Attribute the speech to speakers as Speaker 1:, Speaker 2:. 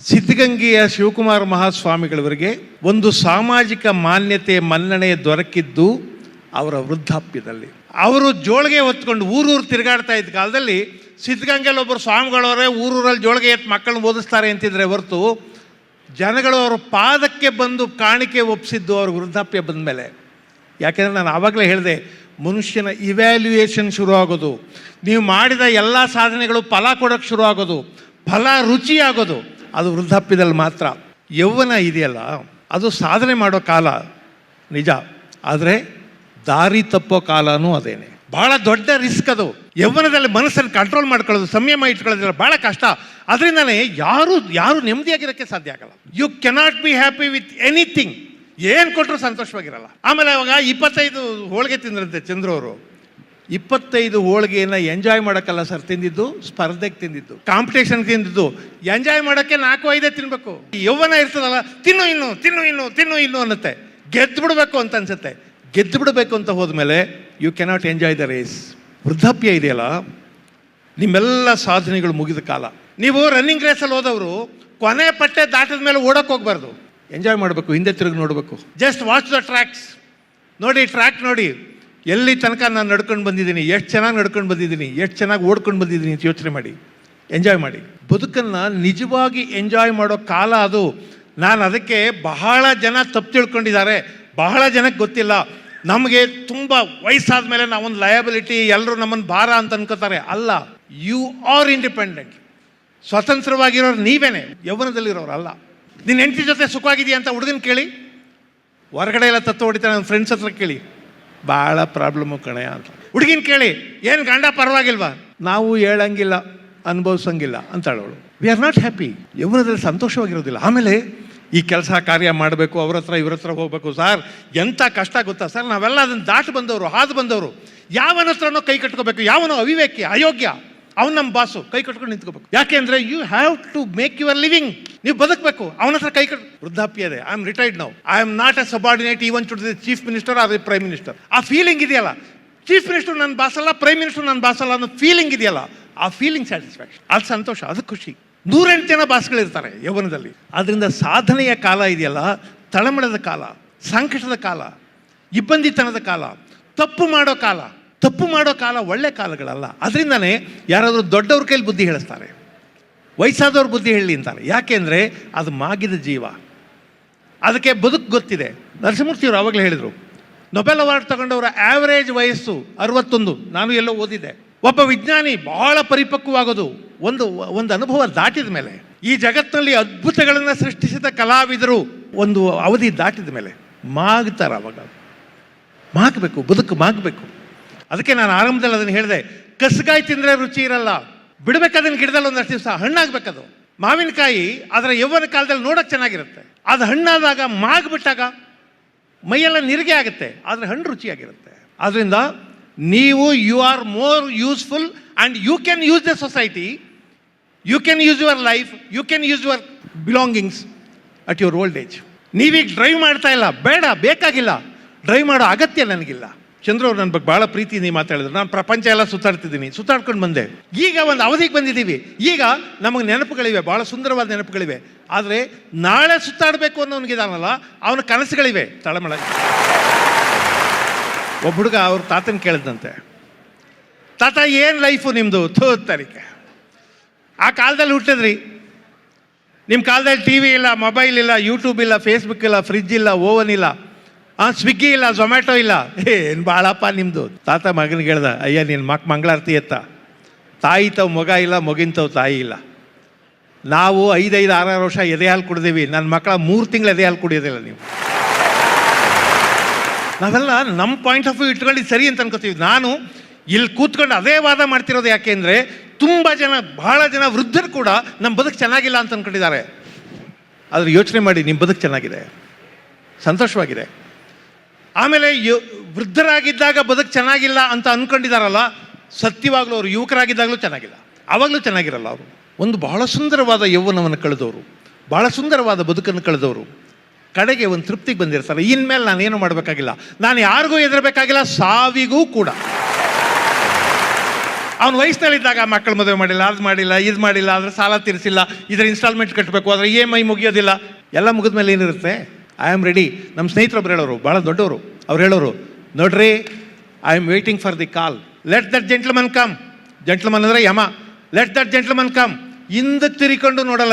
Speaker 1: ಸಿದ್ಧಗಂಗೆಯ ಶಿವಕುಮಾರ ಮಹಾಸ್ವಾಮಿಗಳವರಿಗೆ ಒಂದು ಸಾಮಾಜಿಕ ಮಾನ್ಯತೆ ಮನ್ನಣೆ ದೊರಕಿದ್ದು ಅವರ ವೃದ್ಧಾಪ್ಯದಲ್ಲಿ. ಅವರು ಜೋಳಿಗೆ ಹೊತ್ಕೊಂಡು ಊರೂರು ತಿರುಗಾಡ್ತಾ ಇದ್ದ ಕಾಲದಲ್ಲಿ ಸಿದ್ಧಗಂಗೆಯಲ್ಲಿ ಒಬ್ಬರು ಸ್ವಾಮಿಗಳವರೇ ಊರೂರಲ್ಲಿ ಜೋಳಿಗೆ ಎತ್ತು ಮಕ್ಕಳನ್ನ ಓದಿಸ್ತಾರೆ ಅಂತಿದ್ರೆ ಹೊರತು ಜನಗಳು ಅವ್ರ ಪಾದಕ್ಕೆ ಬಂದು ಕಾಣಿಕೆ ಒಪ್ಪಿಸಿದ್ದು ಅವ್ರ ವೃದ್ಧಾಪ್ಯ ಬಂದ ಮೇಲೆ. ಯಾಕೆಂದರೆ ನಾನು ಆವಾಗಲೇ ಹೇಳಿದೆ, ಮನುಷ್ಯನ ಇವ್ಯಾಲ್ಯೂಯೇಷನ್ ಶುರು ಆಗೋದು, ನೀವು ಮಾಡಿದ ಎಲ್ಲ ಸಾಧನೆಗಳು ಫಲ ಕೊಡೋಕ್ಕೆ ಶುರು ಆಗೋದು, ಫಲ ರುಚಿ ಆಗೋದು ಅದು ವೃದ್ಧಾಪ್ಯದಲ್ಲಿ ಮಾತ್ರ. ಯೌವನ ಇದೆಯಲ್ಲ ಅದು ಸಾಧನೆ ಮಾಡೋ ಕಾಲ ನಿಜ, ಆದರೆ ದಾರಿ ತಪ್ಪೋ ಕಾಲನೂ ಅದೇನೆ. ಭಾಳ ದೊಡ್ಡ ರಿಸ್ಕ್ ಅದು. ಯೌವನದಲ್ಲಿ ಮನಸ್ಸನ್ನು ಕಂಟ್ರೋಲ್ ಮಾಡ್ಕೊಳ್ಳೋದು, ಸಂಯಮ ಇಟ್ಕೊಳ್ಳೋದಿಲ್ಲ ಭಾಳ ಕಷ್ಟ. ಅದರಿಂದಲೇ ಯಾರು ನೆಮ್ಮದಿಯಾಗಿರೋಕ್ಕೆ ಸಾಧ್ಯ ಆಗಲ್ಲ. You cannot be happy with anything. ಏನು ಕೊಟ್ಟರು ಸಂತೋಷವಾಗಿರಲ್ಲ. ಆಮೇಲೆ ಅವಾಗ 25 ಹೋಳಿಗೆ ತಿಂದ್ರಂತೆ ಚಂದ್ರು ಅವರು. 25 ಹೋಳಿಗೆಯನ್ನು ಎಂಜಾಯ್ ಮಾಡೋಕ್ಕಲ್ಲ ಸರ್ ತಿಂದಿದ್ದು, ಸ್ಪರ್ಧೆಗೆ ತಿಂದಿದ್ದು, ಕಾಂಪಿಟೇಷನ್ ತಿಂದಿದ್ದು. ಎಂಜಾಯ್ ಮಾಡೋಕ್ಕೆ 4-5 ತಿನ್ನಬೇಕು. ಯೌವನ ಇರ್ತದಲ್ಲ, ತಿನ್ನು ಅನ್ನತ್ತೆ. ಗೆದ್ದು ಬಿಡಬೇಕು ಅಂತ ಅನ್ಸುತ್ತೆ. ಗೆದ್ದು ಬಿಡಬೇಕು ಅಂತ ಹೋದ್ಮೇಲೆ you cannot enjoy the race. ವೃದ್ಧಾಪ್ಯ ಇದೆಯಲ್ಲ, ನಿಮ್ಮೆಲ್ಲ ಸಾಧನೆಗಳು ಮುಗಿದ ಕಾಲ. ನೀವು ರನ್ನಿಂಗ್ ರೇಸಲ್ಲಿ ಹೋದವರು ಕೊನೆ ಪಟ್ಟೆ ದಾಟದ ಮೇಲೆ ಓಡೋಕ್ಕೆ ಹೋಗ್ಬಾರ್ದು. ಎಂಜಾಯ್ ಮಾಡಬೇಕು, ಹಿಂದೆ ತಿರುಗಿ ನೋಡಬೇಕು. Just watch the tracks. ನೋಡಿ, ಟ್ರ್ಯಾಕ್ ನೋಡಿ, ಎಲ್ಲಿ ತನಕ ನಾನು ನಡ್ಕೊಂಡು ಬಂದಿದ್ದೀನಿ, ಎಷ್ಟು ಚೆನ್ನಾಗಿ ನಡ್ಕೊಂಡು ಬಂದಿದ್ದೀನಿ, ಎಷ್ಟು ಚೆನ್ನಾಗಿ ಓಡ್ಕೊಂಡು ಬಂದಿದ್ದೀನಿ ಅಂತ ಯೋಚನೆ ಮಾಡಿ. ಎಂಜಾಯ್ ಮಾಡಿ. ಬದುಕನ್ನು ನಿಜವಾಗಿ ಎಂಜಾಯ್ ಮಾಡೋ ಕಾಲ ಅದು. ನಾನು ಅದಕ್ಕೆ ಬಹಳ ಜನ ತಪ್ಪು ತಿಳ್ಕೊಂಡಿದ್ದಾರೆ, ಬಹಳ ಜನಕ್ಕೆ ಗೊತ್ತಿಲ್ಲ. ನಮಗೆ ತುಂಬ ವಯಸ್ಸಾದ ಮೇಲೆ ನಾವೊಂದು ಲಯಬಿಲಿಟಿ, ಎಲ್ಲರೂ ನಮ್ಮನ್ನು ಭಾರ ಅಂತ ಅನ್ಕೋತಾರೆ. ಅಲ್ಲ, ಯು ಆರ್ ಇಂಡಿಪೆಂಡೆಂಟ್. ಸ್ವತಂತ್ರವಾಗಿರೋರು ನೀವೇನೆ, ಯೌವನದಲ್ಲಿರೋರು ಅಲ್ಲ. ನಿನ್ನ ಹೆಂಡತಿ ಜೊತೆ ಸುಖವಾಗಿದೆಯಾ ಅಂತ ಹುಡುಗನ ಕೇಳಿ, ಹೊರಗಡೆ ಎಲ್ಲ ತತ್ವ ಹೊಡಿತಾನೆ. ನನ್ನ ಫ್ರೆಂಡ್ಸ್ ಹತ್ರ ಕೇಳಿ, ಭಾಳ ಪ್ರಾಬ್ಲಮ್ಮು ಕಣೆಯ ಅಂತ. ಹುಡುಗಿನ ಕೇಳಿ, ಏನು ಗಂಡ ಪರವಾಗಿಲ್ವಾ? ನಾವು ಹೇಳಂಗಿಲ್ಲ, ಅನುಭವಿಸಂಗಿಲ್ಲ ಅಂತಾಳವಳು. We are not happy. ಯೌವನದಲ್ಲಿ ಸಂತೋಷವಾಗಿರೋದಿಲ್ಲ. ಆಮೇಲೆ ಈ ಕೆಲಸ ಕಾರ್ಯ ಮಾಡಬೇಕು, ಅವ್ರ ಹತ್ರ ಇವ್ರ ಹತ್ರ ಹೋಗ್ಬೇಕು. ಸರ್ ಎಂಥ ಕಷ್ಟ ಗೊತ್ತಾ ಸರ್? ನಾವೆಲ್ಲ ಅದನ್ನು ದಾಟಿ ಬಂದವರು, ಹಾದು ಬಂದವರು. ಯಾವನ ಹತ್ರನೋ ಕೈ ಕಟ್ಕೋಬೇಕು. ಯಾವನೋ ಅವಿವೇಕಿ, ಅಯೋಗ್ಯ, ಅವ್ನು ನಮ್ಮ ಬಾಸು, ಕೈ ಕಟ್ಕೊಂಡು ನಿಂತ್ಕೋಬೇಕು. ಯಾಕೆಂದರೆ you have to make your living. ನೀವು ಬದುಕಬೇಕು, ಅವನ ಹತ್ರ ಕೈ ವೃದ್ಧಾಪ್ಯ ಇದೆ. I am retired now, I am not a subordinate even to the chief minister or the prime minister. ಆ ಫೀಲಿಂಗ್ ಇದೆಯಲ್ಲ, ಚೀಫ್ ಮಿನಿಸ್ಟರ್ ನನ್ನ ಬಾಸಲ್ಲ, ಪ್ರೈಮ್ ಮಿನಿಸ್ಟರ್ ನನ್ನ ಬಾಸಲ್ಲ ಅನ್ನೋ ಫೀಲಿಂಗ್ ಇದೆಯಲ್ಲ, ಆ ಫೀಲಿಂಗ್ ಸ್ಯಾಟಿಸ್ಫ್ಯಾಕ್ಷನ್, ಅದು ಸಂತೋಷ, ಅದು ಖುಷಿ. 108 ಜನ ಬಾಸ್ಗಳಿರ್ತಾರೆ ಯೌವನದಲ್ಲಿ. ಆದ್ದರಿಂದ ಸಾಧನೆಯ ಕಾಲ ಇದೆಯಲ್ಲ, ತಳಮಳದ ಕಾಲ, ಸಂಕಟದ ಕಾಲ, ಇಬ್ಬಂದಿತನದ ಕಾಲ, ತಪ್ಪು ಮಾಡೋ ಕಾಲ ಒಳ್ಳೆ ಕಾಲಗಳಲ್ಲ. ಅದರಿಂದನೇ ಯಾರಾದರೂ ದೊಡ್ಡವ್ರ ಕೈಲಿ ಬುದ್ಧಿ ಹೇಳಿಸ್ತಾರೆ, ವಯಸ್ಸಾದವ್ರ ಬುದ್ಧಿ ಹೇಳಿ ಅಂತಾರೆ. ಯಾಕೆಂದರೆ ಅದು ಮಾಗಿದ ಜೀವ, ಅದಕ್ಕೆ ಬದುಕು ಗೊತ್ತಿದೆ. ನರಸಿಂಹಮೂರ್ತಿಯವರು ಆವಾಗಲೇ ಹೇಳಿದರು, ನೊಬೆಲ್ ಅವಾರ್ಡ್ ತಗೊಂಡವರ ಆ್ಯಾವರೇಜ್ ವಯಸ್ಸು 61. ನಾನು ಎಲ್ಲೋ ಓದಿದ್ದೆ. ಒಬ್ಬ ವಿಜ್ಞಾನಿ ಬಹಳ ಪರಿಪಕ್ವವಾಗೋದು ಒಂದು ಅನುಭವ ದಾಟಿದ ಮೇಲೆ. ಈ ಜಗತ್ತಿನಲ್ಲಿ ಅದ್ಭುತಗಳನ್ನು ಸೃಷ್ಟಿಸಿದ ಕಲಾವಿದರು ಒಂದು ಅವಧಿ ದಾಟಿದ ಮೇಲೆ ಮಾಗ್ತಾರೆ. ಅವಾಗ ಮಾಗಬೇಕು, ಬದುಕು ಮಾಗಬೇಕು. ಅದಕ್ಕೆ ನಾನು ಆರಂಭದಲ್ಲಿ ಅದನ್ನು ಹೇಳಿದೆ, ಕಸಗಾಯಿ ತಿಂದರೆ ರುಚಿ ಇರಲ್ಲ, ಬಿಡಬೇಕಾದನ್ನು ಗಿಡದಲ್ಲಿ ಒಂದಷ್ಟು ದಿವಸ ಹಣ್ಣಾಗಬೇಕದು. ಮಾವಿನಕಾಯಿ ಅದರ ಯೌವನ ಕಾಲದಲ್ಲಿ ನೋಡೋಕ್ಕೆ ಚೆನ್ನಾಗಿರುತ್ತೆ, ಅದು ಹಣ್ಣಾದಾಗ ಮಾಗ್ಬಿಟ್ಟಾಗ ಮೈಯೆಲ್ಲ ನಿರಿಗೆ ಆಗುತ್ತೆ, ಆದರೆ ಹಣ್ಣು ರುಚಿಯಾಗಿರುತ್ತೆ. ಆದ್ದರಿಂದ ನೀವು you are more useful and you can use the society, you can use your life, you can use your belongings at your old age. ನೀವೀಗ ಡ್ರೈವ್ ಮಾಡ್ತಾ ಇಲ್ಲ, ಬೇಡ, ಬೇಕಾಗಿಲ್ಲ, ಡ್ರೈವ್ ಮಾಡೋ ಅಗತ್ಯ ನನಗಿಲ್ಲ. ಚಂದ್ರ ಅವ್ರು ನನ್ನ ಬಗ್ಗೆ ಭಾಳ ಪ್ರೀತಿ ನೀವು ಮಾತಾಡಿದ್ರು. ನಾನು ಪ್ರಪಂಚ ಎಲ್ಲ ಸುತ್ತಾಡ್ಕೊಂಡು ಬಂದೆ. ಈಗ ಒಂದು ಅವಧಿಗೆ ಬಂದಿದ್ದೀವಿ. ಈಗ ನಮಗೆ ನೆನಪುಗಳಿವೆ, ಭಾಳ ಸುಂದರವಾದ ನೆನಪುಗಳಿವೆ. ಆದರೆ ನಾಳೆ ಸುತ್ತಾಡಬೇಕು ಅನ್ನೋನಿಗಿದಾನಲ್ಲ, ಅವನ ಕನಸುಗಳಿವೆ ತಳಮಳ. ಒಬ್ಬ ಹುಡುಗ ಅವ್ರ ತಾತನ ಕೇಳಿದಂತೆ, ತಾತ ಏನು ಲೈಫು ನಿಮ್ಮದು? ತಾರೀಕೆ ಆ ಕಾಲದಲ್ಲಿ ಹುಟ್ಟಿದ್ರಿ, ನಿಮ್ಮ ಕಾಲದಲ್ಲಿ ಟಿ ವಿ ಇಲ್ಲ, ಮೊಬೈಲ್ ಇಲ್ಲ, ಯೂಟ್ಯೂಬ್ ಇಲ್ಲ, ಫೇಸ್ಬುಕ್ ಇಲ್ಲ, ಫ್ರಿಜ್ ಇಲ್ಲ, ಓವನ್ ಇಲ್ಲ, ಸ್ವಿಗ್ಗಿ ಇಲ್ಲ, ಝೊಮ್ಯಾಟೊ ಇಲ್ಲ. ಏನು ಭಾಳಪ್ಪ ನಿಮ್ಮದು. ತಾತ ಮಗನಿಗೆ ಹೇಳ್ದ, ಅಯ್ಯ ನಿನ್ನ ಮಂಗಳಾರತಿ ಎತ್ತ, ತಾಯಿ ತಾವು ಮಗ ಇಲ್ಲ, ಮಗಿನ ತಾವು ತಾಯಿ ಇಲ್ಲ. ನಾವು 5-6 ವರ್ಷ ಎದೆ ಹಾಲು ಕುಡಿದೀವಿ, ನನ್ನ ಮಕ್ಕಳ 3 ತಿಂಗಳು ಎದೆ ಹಾಲು ಕುಡಿಯೋದಿಲ್ಲ. ನೀವು ನಾವೆಲ್ಲ ನಮ್ಮ ಪಾಯಿಂಟ್ ಆಫ್ ವ್ಯೂ ಇಟ್ಕೊಂಡು ಸರಿ ಅಂತ ಅನ್ಕೋತೀವಿ. ನಾನು ಇಲ್ಲಿ ಕೂತ್ಕೊಂಡು ಅದೇ ವಾದ ಮಾಡ್ತಿರೋದು. ಯಾಕೆ ಅಂದರೆ ಬಹಳ ಜನ ವೃದ್ಧರು ಕೂಡ ನಮ್ಮ ಬದುಕು ಚೆನ್ನಾಗಿಲ್ಲ ಅಂತ ಅಂದ್ಕೊಂಡಿದ್ದಾರೆ. ಆದರೆ ಯೋಚನೆ ಮಾಡಿ, ನಿಮ್ಮ ಬದುಕು ಚೆನ್ನಾಗಿದೆ, ಸಂತೋಷವಾಗಿದೆ. ಆಮೇಲೆ ವೃದ್ಧರಾಗಿದ್ದಾಗ ಬದುಕು ಚೆನ್ನಾಗಿಲ್ಲ ಅಂತ ಅಂದ್ಕೊಂಡಿದ್ದಾರಲ್ಲ, ಸತ್ಯವಾಗ್ಲೂ ಅವರು ಯುವಕರಾಗಿದ್ದಾಗಲೂ ಚೆನ್ನಾಗಿಲ್ಲ, ಆವಾಗಲೂ ಚೆನ್ನಾಗಿರಲ್ಲ. ಅವರು ಒಂದು ಬಹಳ ಸುಂದರವಾದ ಯೌವನವನ್ನು ಕಳೆದವರು, ಬಹಳ ಸುಂದರವಾದ ಬದುಕನ್ನು ಕಳೆದವರು ಕಡೆಗೆ ಒಂದು ತೃಪ್ತಿಗೆ ಬಂದಿರ್ತಾರೆ. ಇನ್ಮೇಲೆ ನಾನೇನು ಮಾಡಬೇಕಾಗಿಲ್ಲ, ನಾನು ಯಾರಿಗೂ ಹೆದರಬೇಕಾಗಿಲ್ಲ, ಸಾವಿಗೂ ಕೂಡ. ಅವ್ನು ವಯಸ್ಸಿನಲ್ಲಿದ್ದಾಗ ಮಕ್ಕಳು ಮದುವೆ ಮಾಡಿಲ್ಲ, ಅದು ಮಾಡಿಲ್ಲ, ಇದು ಮಾಡಿಲ್ಲ, ಅದ್ರ ಸಾಲ ತೀರಿಸಿಲ್ಲ, ಇದರ ಇನ್ಸ್ಟಾಲ್ಮೆಂಟ್ ಕಟ್ಟಬೇಕು, ಅದರ EMI ಮುಗಿಯೋದಿಲ್ಲ, ಎಲ್ಲ ಮುಗಿದ ಮೇಲೆ ಏನಿರುತ್ತೆ? I am ready. ನಮ್ಮ ಸ್ನೇಹಿತರೊಬ್ರು ಹೇಳೋರು, ಭಾಳ ದೊಡ್ಡವರು, ಅವ್ರು ಹೇಳೋರು, ನೋಡ್ರಿ, I am waiting for the call, let that gentleman come. Gentleman ಅಂದರೆ ಯಮ. Let that gentleman come. ಹಿಂದಕ್ಕೆ ತಿರ್ಕೊಂಡು ನೋಡಲ್ಲ